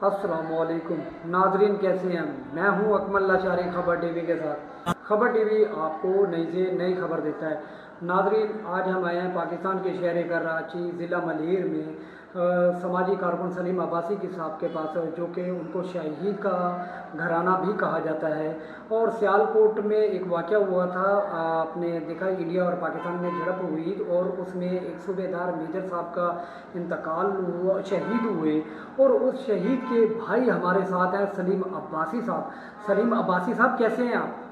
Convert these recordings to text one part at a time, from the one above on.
السلام علیکم ناظرین، کیسے ہیں؟ میں ہوں اکمل لاچاری خبر ٹی وی کے ساتھ۔ خبر ٹی وی آپ کو نئی سے نئی خبر دیتا ہے۔ ناظرین، آج ہم آئے ہیں پاکستان کے شہر کراچی ضلع ملیر میں سماجی کارکن سلیم عباسی کے صاحب کے پاس، جو کہ ان کو شہید کا گھرانہ بھی کہا جاتا ہے۔ اور سیالکوٹ میں ایک واقعہ ہوا تھا، آپ نے دیکھا انڈیا اور پاکستان میں جھڑپ ہوئی اور اس میں ایک صوبے دار میجر صاحب کا انتقال ہوا، شہید ہوئے۔ اور اس شہید کے بھائی ہمارے ساتھ ہیں سلیم عباسی صاحب۔ سلیم عباسی صاحب، کیسے ہیں آپ؟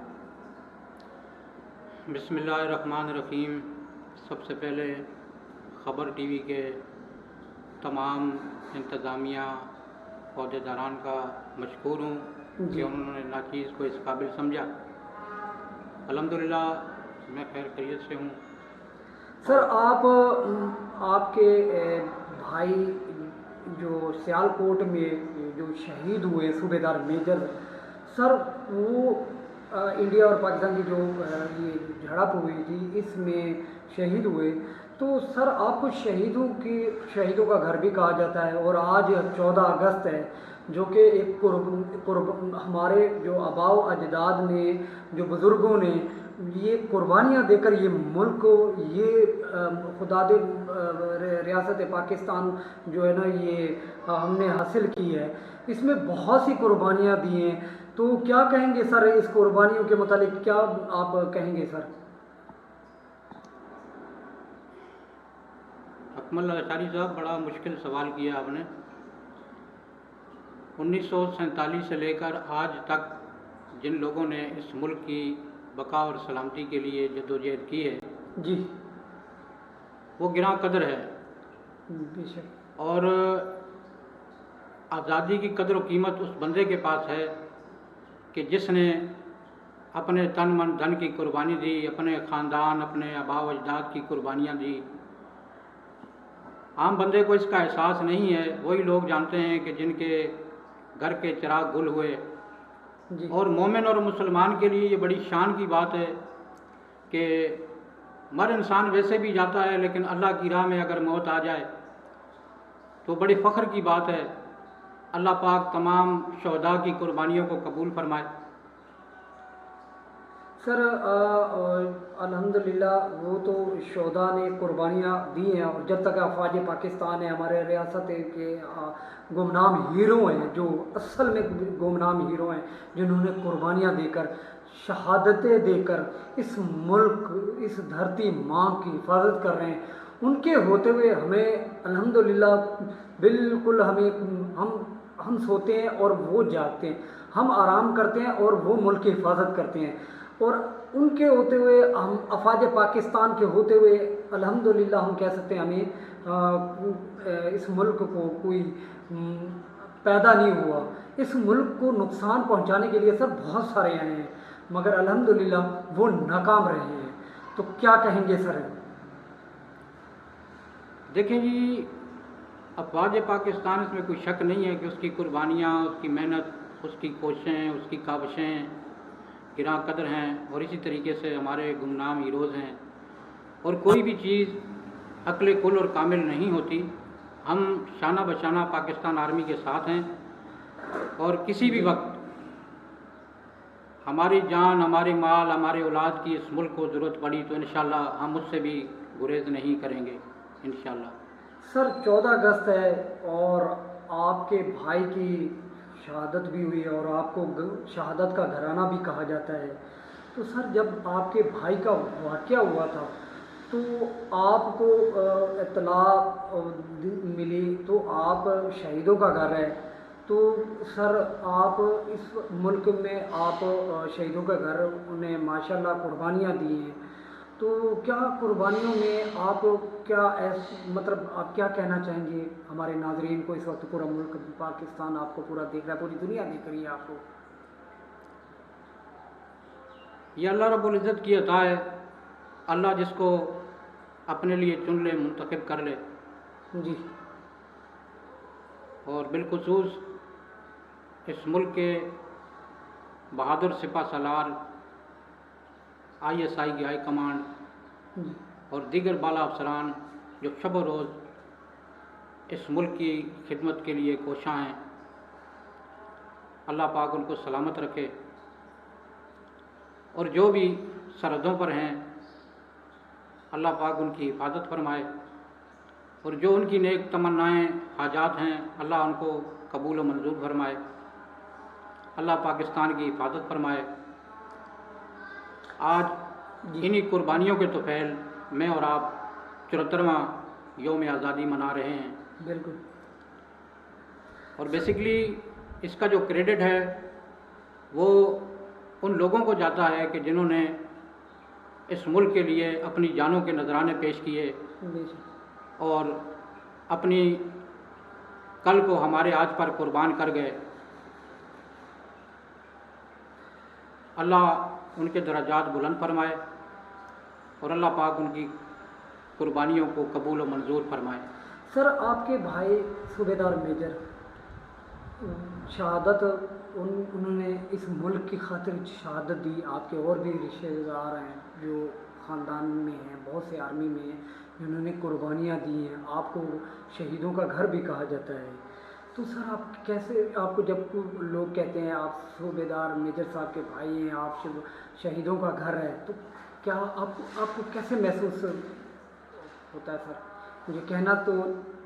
بسم اللہ الرحمن الرحیم۔ سب سے پہلے خبر ٹی وی کے تمام انتظامیہ عہدیداران کا مشکور ہوں کہ انہوں نے ناچیز کو اس قابل سمجھا۔ الحمدللہ میں خیر خیریت سے ہوں۔ سر، آپ کے بھائی جو سیالکوٹ میں جو شہید ہوئے صوبے دار میجر، سر وہ انڈیا اور پاکستان کی جو یہ جھڑپ ہوئی تھی اس میں شہید ہوئے، تو سر آپ کو شہیدوں کا گھر بھی کہا جاتا ہے، اور آج 14 اگست ہے، جو کہ ایک ہمارے جو آباء و اجداد نے، جو بزرگوں نے یہ قربانیاں دے کر یہ ملک کو، یہ خدا دے ریاست پاکستان جو ہے نا، یہ ہم نے حاصل کی ہے، اس میں بہت سی قربانیاں دی ہیں۔ تو کیا کہیں گے سر اس قربانیوں کے متعلق؟ کیا آپ کہیں گے سر؟ اکمل لاچاری صاحب، بڑا مشکل سوال کیا آپ نے۔ 1947 سے لے کر آج تک جن لوگوں نے اس ملک کی بقا اور سلامتی کے لیے جدوجہد کی ہے، جی، وہ گراں قدر ہے۔ بے شک۔ اور آزادی کی قدر و قیمت اس بندے کے پاس ہے کہ جس نے اپنے تن من دھن کی قربانی دی، اپنے خاندان، اپنے آباء و اجداد کی قربانیاں دی۔ عام بندے کو اس کا احساس نہیں ہے، وہی لوگ جانتے ہیں کہ جن کے گھر کے چراغ گل ہوئے۔ جی، اور مومن اور مسلمان کے لیے یہ بڑی شان کی بات ہے کہ مر انسان ویسے بھی جاتا ہے، لیکن اللہ کی راہ میں اگر موت آ جائے تو بڑی فخر کی بات ہے۔ اللہ پاک تمام شہداء کی قربانیوں کو قبول فرمائے۔ سر الحمدللہ وہ تو شہداء نے قربانیاں دی ہیں، اور جب تک افواج پاکستان ہے، ہمارے ریاست کے گمنام ہیرو ہیں، جو اصل میں گمنام ہیرو ہیں، جنہوں نے قربانیاں دے کر، شہادتیں دے کر اس ملک، اس دھرتی ماں کی حفاظت کر رہے ہیں، ان کے ہوتے ہوئے ہمیں الحمدللہ بالکل ہم سوتے ہیں اور وہ جاگتے ہیں، ہم آرام کرتے ہیں اور وہ ملک کی حفاظت کرتے ہیں، اور ان کے ہوتے ہوئے ہم افواج پاکستان کے ہوتے ہوئے الحمدللہ ہم کہہ سکتے ہیں ہمیں اس ملک کو کوئی پیدا نہیں ہوا۔ اس ملک کو نقصان پہنچانے کے لیے سر بہت سارے آئے ہیں، مگر الحمدللہ وہ ناکام رہے ہیں۔ تو کیا کہیں گے سر؟ دیکھیں جی، افواج پاکستان، اس میں کوئی شک نہیں ہے کہ اس کی قربانیاں، اس کی محنت، اس کی کوششیں، اس کی کاوشیں گراں قدر ہیں، اور اسی طریقے سے ہمارے گمنام ہیروز ہیں۔ اور کوئی بھی چیز عقل کل اور کامل نہیں ہوتی۔ ہم شانہ بشانہ پاکستان آرمی کے ساتھ ہیں، اور کسی بھی وقت ہماری جان، ہمارے مال، ہمارے اولاد کی اس ملک کو ضرورت پڑی تو انشاءاللہ ہم اس سے بھی گریز نہیں کریں گے انشاءاللہ۔ سر 14 اگست ہے اور آپ کے بھائی کی شہادت بھی ہوئی ہے، اور آپ کو شہادت کا گھرانہ بھی کہا جاتا ہے۔ تو سر جب آپ کے بھائی کا واقعہ ہوا تھا تو آپ کو اطلاع ملی، تو آپ شہیدوں کا گھر ہے، تو سر آپ اس ملک میں آپ شہیدوں کا گھر انہیں ماشاءاللہ قربانیاں دی ہیں، تو کیا قربانیوں میں آپ کیا مطلب آپ کیا کہنا چاہیں گے ہمارے ناظرین کو؟ اس وقت پورا ملک پاکستان آپ کو پورا دیکھ رہا ہے، پوری دنیا دیکھ رہی ہے آپ کو۔ یہ اللہ رب العزت کی عطا ہے، اللہ جس کو اپنے لیے چن لے، منتخب کر لے۔ جی، اور بالخصوص اس ملک کے بہادر سپہ سالار، ISI کی ہائی کمانڈ جی، اور دیگر بالا افسران جو شب و روز اس ملک کی خدمت کے لیے کوشاں ہیں، اللہ پاک ان کو سلامت رکھے، اور جو بھی سرحدوں پر ہیں اللہ پاک ان کی حفاظت فرمائے، اور جو ان کی نیک تمنائیں حاجات ہیں اللہ ان کو قبول و منظور فرمائے، اللہ پاکستان کی حفاظت فرمائے۔ آج انہی قربانیوں کے طفیل میں اور آپ 74واں یوم آزادی منا رہے ہیں۔ بالکل۔ اور بیسیکلی اس کا جو کریڈٹ ہے وہ ان لوگوں کو جاتا ہے کہ جنہوں نے اس ملک کے لیے اپنی جانوں کے نذرانے پیش کیے اور اپنی کل کو ہمارے آج پر قربان کر گئے۔ اللہ ان کے درجات بلند فرمائے اور اللہ پاک ان کی قربانیوں کو قبول و منظور فرمائے۔ سر آپ کے بھائی صوبیدار میجر شہادت انہوں نے اس ملک کی خاطر شہادت دی، آپ کے اور بھی رشتے دار ہیں جو خاندان میں ہیں، بہت سے آرمی میں ہیں جنہوں نے قربانیاں دی ہیں، آپ کو شہیدوں کا گھر بھی کہا جاتا ہے۔ تو سر آپ کیسے، آپ کو جب لوگ کہتے ہیں آپ صوبیدار میجر صاحب کے بھائی ہیں، آپ شہیدوں کا گھر ہے، تو کیا آپ کو کیسے محسوس ہوتا ہے؟ سر مجھے کہنا تو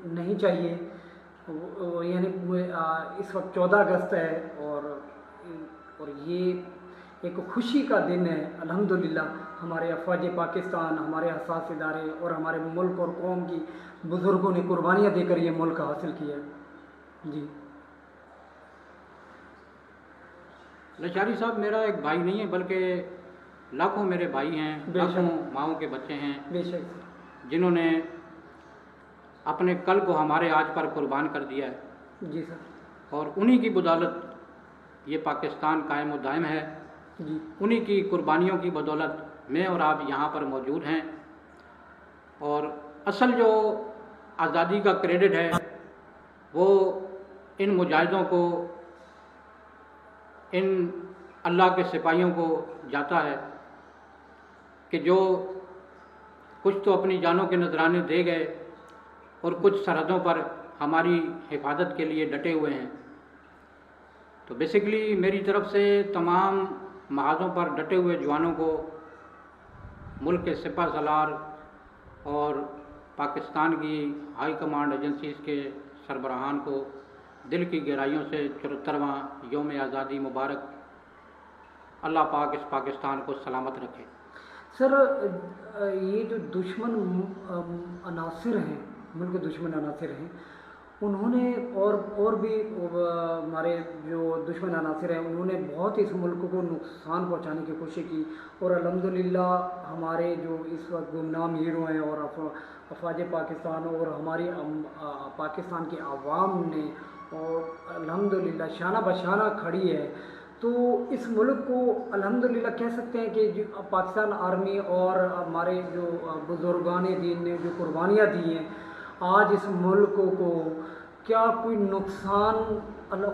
نہیں چاہیے، یعنی اس وقت 14 اگست ہے اور یہ ایک خوشی کا دن ہے، الحمدللہ ہمارے افواج پاکستان، ہمارے حساس ادارے اور ہمارے ملک اور قوم کی بزرگوں نے قربانیاں دے کر یہ ملک حاصل کیا ہے۔ جی لچاری صاحب میرا ایک بھائی نہیں ہے بلکہ لاکھوں میرے بھائی ہیں، لاکھوں ماؤں کے بچے ہیں بے شک جنہوں نے اپنے کل کو ہمارے آج پر قربان کر دیا ہے، جی سر، اور انہی کی بدولت یہ پاکستان قائم و دائم ہے، جی انہی کی قربانیوں کی بدولت میں اور آپ یہاں پر موجود ہیں۔ اور اصل جو آزادی کا کریڈٹ ہے وہ ان مجاہدوں کو، ان اللہ کے سپاہیوں کو جاتا ہے کہ جو کچھ تو اپنی جانوں کے نذرانے دے گئے اور کچھ سرحدوں پر ہماری حفاظت کے لیے ڈٹے ہوئے ہیں۔ تو بیسیکلی میری طرف سے تمام محاذوں پر ڈٹے ہوئے جوانوں کو، ملک کے سپہ سالار اور پاکستان کی ہائی کمانڈ ایجنسیز کے سربراہان کو دل کی گہرائیوں سے 74واں یوم آزادی مبارک۔ اللہ پاک اس پاکستان کو سلامت رکھے۔ سر یہ جو دشمن عناصر ہیں، ملک کے دشمن عناصر ہیں، انہوں نے اور بھی ہمارے جو دشمن عناصر ہیں انہوں نے بہت اس ملک کو نقصان پہنچانے کی کوشش کی، اور الحمدللہ ہمارے جو اس وقت گمنام ہیرو ہیں اور افواج پاکستان اور ہماری پاکستان کی عوام نے اور الحمدللہ شانہ بشانہ کھڑی ہے۔ تو اس ملک کو الحمدللہ کہہ سکتے ہیں کہ جو پاکستان آرمی اور ہمارے جو بزرگان دین نے جو قربانیاں دی ہیں، آج اس ملک کو کیا کوئی نقصان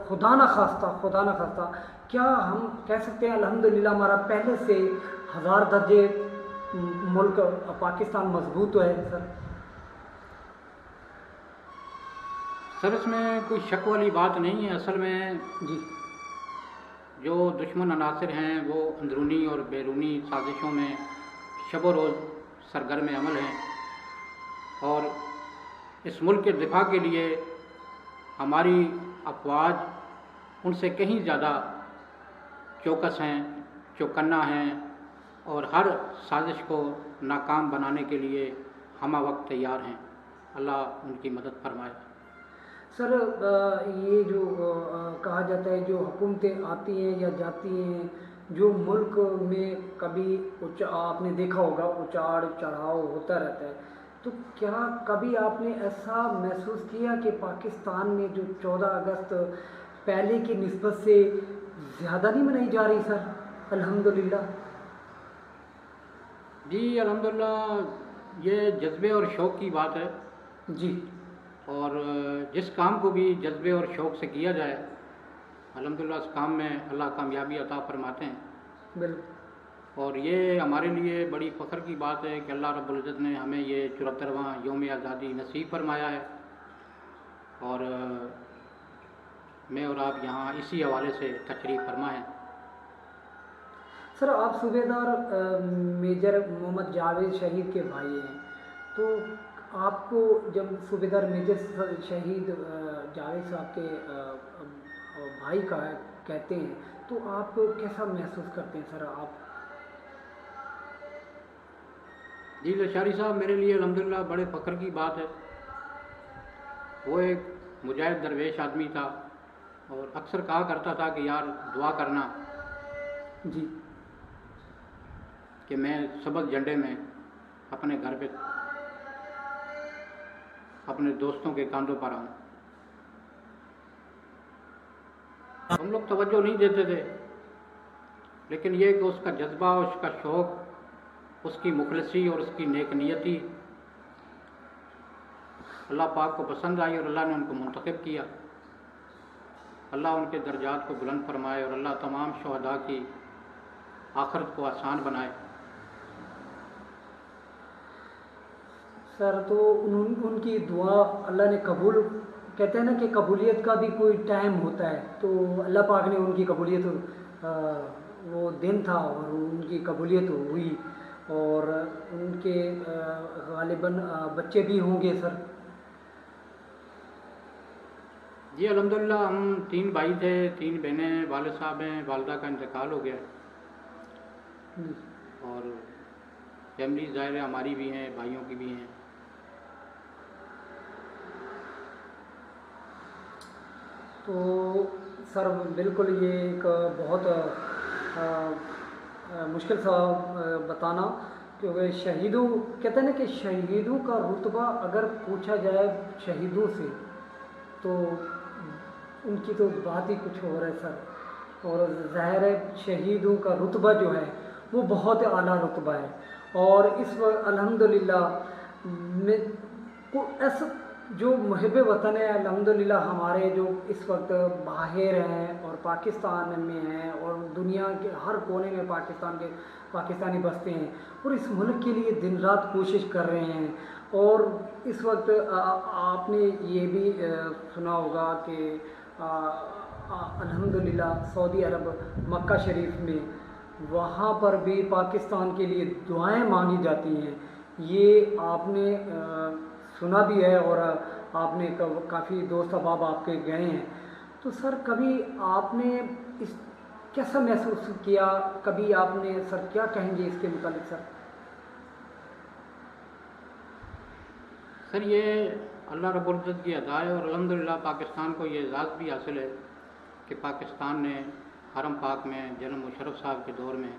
خدا نہ خواستہ کیا ہم کہہ سکتے ہیں الحمدللہ ہمارا پہلے سے 1000 درجے ملک پاکستان مضبوط ہے؟ سر اس میں کوئی شک والی بات نہیں ہے۔ اصل میں جی جو دشمن عناصر ہیں وہ اندرونی اور بیرونی سازشوں میں شب و روز سرگرم عمل ہیں، اور اس ملک کے دفاع کے لیے ہماری افواج ان سے کہیں زیادہ چوکس ہیں، چوکنا ہیں، اور ہر سازش کو ناکام بنانے کے لیے ہمہ وقت تیار ہیں۔ اللہ ان کی مدد فرمائے۔ سر یہ جو کہا جاتا ہے جو حکومتیں آتی ہیں یا جاتی ہیں، جو ملک میں کبھی آپ نے دیکھا ہوگا اچاڑ چڑھاؤ ہوتا رہتا ہے، تو کیا کبھی آپ نے ایسا محسوس کیا کہ پاکستان میں جو 14 اگست پہلے کی نسبت سے زیادہ نہیں منائی جا رہی؟ سر الحمدللہ جی الحمدللہ یہ جذبے اور شوق کی بات ہے، جی، اور جس کام کو بھی جذبے اور شوق سے کیا جائے الحمدللہ اس کام میں اللہ کامیابی عطا فرماتے ہیں۔ بالکل، اور یہ ہمارے لیے بڑی فخر کی بات ہے کہ اللہ رب العزت نے ہمیں یہ 74واں یوم آزادی نصیب فرمایا ہے، اور میں اور آپ یہاں اسی حوالے سے تشریف فرما ہیں۔ سر آپ صوبیدار میجر محمد جاوید شہید کے بھائی ہیں، تو آپ کو جب صوبیدار میجر شہید جاوید صاحب کے بھائی کا کہتے ہیں تو آپ کیسا محسوس کرتے ہیں سر آپ؟ جی لشکری صاحب، میرے لیے الحمدللہ بڑے فخر کی بات ہے۔ وہ ایک مجاہد درویش آدمی تھا اور اکثر کہا کرتا تھا کہ یار دعا کرنا جی کہ میں سبق جھنڈے میں اپنے گھر پہ اپنے دوستوں کے کاندھوں پر آؤں۔ ہم لوگ توجہ نہیں دیتے تھے، لیکن یہ کہ اس کا جذبہ، اس کا شوق، اس کی مخلصی اور اس کی نیک نیتی اللہ پاک کو پسند آئی اور اللہ نے ان کو منتخب کیا۔ اللہ ان کے درجات کو بلند فرمائے اور اللہ تمام شہداء کی آخرت کو آسان بنائے۔ سر تو ان کی دعا اللہ نے قبول، کہتے ہیں نا کہ قبولیت کا بھی کوئی ٹائم ہوتا ہے، تو اللہ پاک نے ان کی قبولیت وہ دن تھا اور ان کی قبولیت ہوئی، اور ان کے غالباً بچے بھی ہوں گے سر؟ جی الحمدللہ، ہم 3 بھائی تھے، 3 بہنیں ہیں، والد صاحب ہیں، والدہ کا انتقال ہو گیا جی اور فیملی ظاہر ہے ہماری بھی ہیں، بھائیوں کی بھی ہیں۔ تو سر بالکل یہ ایک بہت مشکل سا بتانا، کیونکہ شہیدوں، کہتے ہیں نا کہ شہیدوں کا رتبہ اگر پوچھا جائے شہیدوں سے تو ان کی تو بات ہی کچھ اور ہے سر، اور ظاہر ہے شہیدوں کا رتبہ جو ہے وہ بہت اعلیٰ رتبہ ہے، اور اس وقت الحمدللہ میں ایسا جو محب وطن ہے الحمدللہ ہمارے جو اس وقت باہر ہیں اور پاکستان میں ہیں اور دنیا کے ہر کونے میں پاکستانی بستے ہیں اور اس ملک کے لیے دن رات کوشش کر رہے ہیں، اور اس وقت آپ نے یہ بھی سنا ہوگا کہ الحمدللہ سعودی عرب مکہ شریف میں وہاں پر بھی پاکستان کے لیے دعائیں مانگی جاتی ہیں، یہ آپ نے سنا بھی ہے اور آپ نے کافی دوست احباب آپ کے گئے ہیں، تو سر کبھی آپ نے اس کیسا محسوس کیا، کبھی آپ نے سر کیا کہیں گے اس کے متعلق سر؟ سر یہ اللہ رب العزت کی عطا ہے اور الحمدللہ پاکستان کو یہ اعزاز بھی حاصل ہے کہ پاکستان نے حرم پاک میں جنرل مشرف صاحب کے دور میں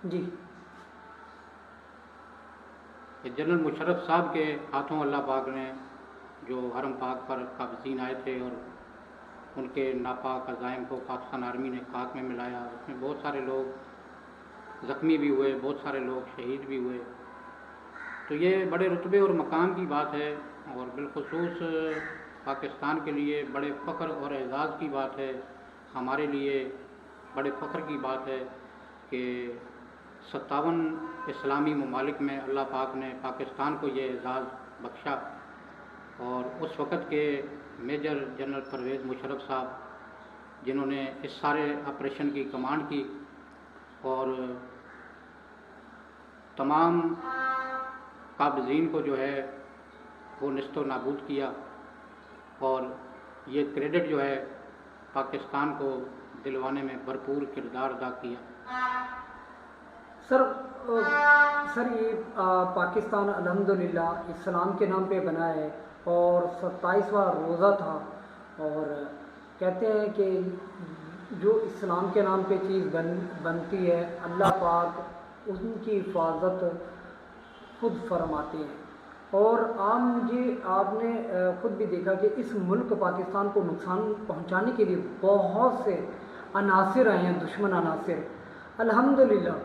جی جنرل مشرف صاحب کے ہاتھوں اللہ پاک نے جو حرم پاک پر قابضین آئے تھے اور ان کے ناپاک عزائم کو پاکستان آرمی نے خاک میں ملایا، اس میں بہت سارے لوگ زخمی بھی ہوئے، بہت سارے لوگ شہید بھی ہوئے، تو یہ بڑے رتبے اور مقام کی بات ہے اور بالخصوص پاکستان کے لیے بڑے فخر اور اعزاز کی بات ہے، ہمارے لیے بڑے فخر کی بات ہے کہ 57 اسلامی ممالک میں اللہ پاک نے پاکستان کو یہ اعزاز بخشا، اور اس وقت کے میجر جنرل پرویز مشرف صاحب جنہوں نے اس سارے آپریشن کی کمانڈ کی اور تمام قابضین کو جو ہے وہ نیست و نابود کیا، اور یہ کریڈٹ جو ہے پاکستان کو دلوانے میں بھرپور کردار ادا کیا۔ سر یہ پاکستان الحمدللہ اسلام کے نام پہ بنا ہے اور 27واں روزہ تھا، اور کہتے ہیں کہ جو اسلام کے نام پہ چیز بنتی ہے اللہ پاک ان کی حفاظت خود فرماتے ہیں، اور آپ نے خود بھی دیکھا کہ اس ملک پاکستان کو نقصان پہنچانے کے لیے بہت سے عناصر آئے ہیں، دشمن عناصر، الحمدللہ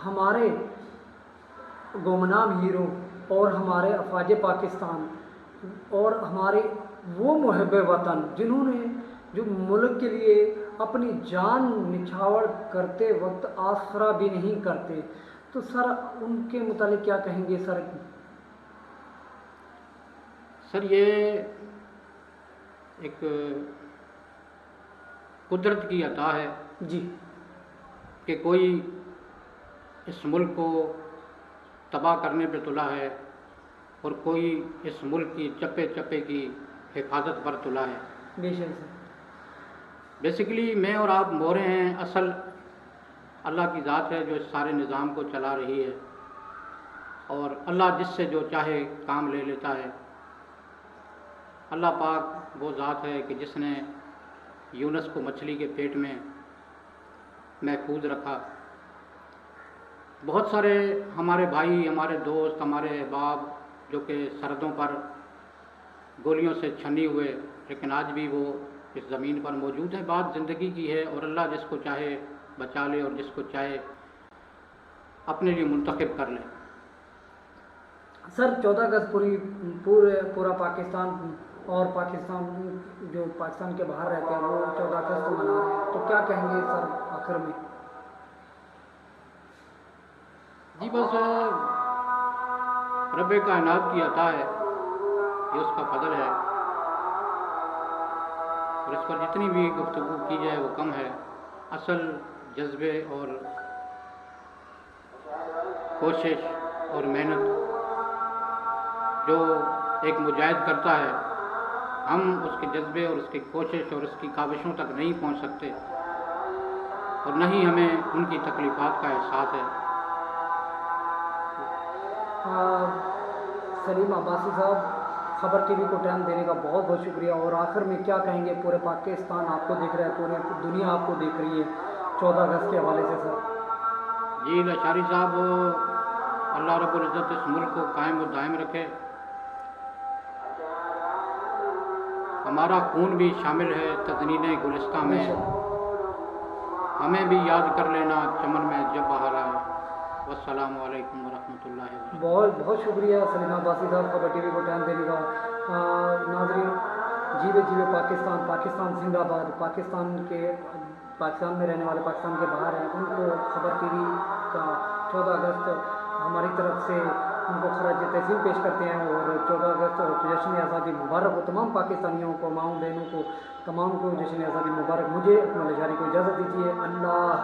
ہمارے گمنام ہیرو اور ہمارے افواج پاکستان اور ہمارے وہ محب وطن جنہوں نے جو ملک کے لیے اپنی جان نچھاور کرتے وقت آسرا بھی نہیں کرتے، تو سر ان کے متعلق کیا کہیں گے سر؟ سر یہ ایک قدرت کی عطا ہے جی کہ کوئی اس ملک کو تباہ کرنے پہ تلا ہے اور کوئی اس ملک کی چپے چپے کی حفاظت پر تلا ہے. بے شک سر. بیسیکلی میں اور آپ مورے ہیں، اصل اللہ کی ذات ہے جو اس سارے نظام کو چلا رہی ہے، اور اللہ جس سے جو چاہے کام لے لیتا ہے. اللہ پاک وہ ذات ہے کہ جس نے یونس کو مچھلی کے پیٹ میں محفوظ رکھا. بہت سارے ہمارے بھائی، ہمارے دوست، ہمارے احباب جو کہ سرحدوں پر گولیوں سے چھنی ہوئے لیکن آج بھی وہ اس زمین پر موجود ہیں. بات زندگی کی ہے اور اللہ جس کو چاہے بچا لے اور جس کو چاہے اپنے لیے منتخب کر لے. سر 14 اگست پورا پاکستان اور پاکستان جو پاکستان کے باہر رہتے ہیں وہ 14 اگست کو منا رہے ہیں، تو کیا کہیں گے سر آخر میں؟ جی بس رب کائنات کی عطا ہے، یہ اس کا فضل ہے، اور اس پر جتنی بھی گفتگو کی جائے وہ کم ہے. اصل جذبے اور کوشش اور محنت جو ایک مجاہد کرتا ہے، ہم اس کے جذبے اور اس کی کوشش اور اس کی کاوشوں تک نہیں پہنچ سکتے، اور نہ ہی ہمیں ان کی تکلیفات کا احساس ہے. سلیم عباسی صاحب، خبر ٹی وی کو ٹائم دینے کا بہت بہت شکریہ. اور آخر میں کیا کہیں گے؟ پورے پاکستان آپ کو دیکھ رہا ہے، پوری دنیا آپ کو دیکھ رہی ہے 14 اگست کے حوالے سے سر. جی لشاری صاحب، اللہ رب العزت اس ملک کو قائم و دائم رکھے. ہمارا خون بھی شامل ہے تزنین گلستہ میں، ہمیں بھی یاد کر لینا چمن میں جب بہار آئے. والسلام علیکم ورحمۃ اللہ وبرکاتہ. بہت بہت شکریہ سلیم عباسی صاحب خبر ٹی وی کو ٹائم دینے کا. ناظرین، جیوے جیوے پاکستان، پاکستان زندہ باد. پاکستان میں رہنے والے پاکستان کے باہر ہیں، ان کو خبر ٹی وی کا 14 اگست ہماری طرف سے ان کو خراج تحسین پیش کرتے ہیں. اور 14 اگست اور جشن آزادی مبارک ہو تمام پاکستانیوں کو، ماؤں بہنوں کو، تمام کو جشن آزادی مبارک. مجھے اپنا لشاری کو اجازت دیجیے. اللہ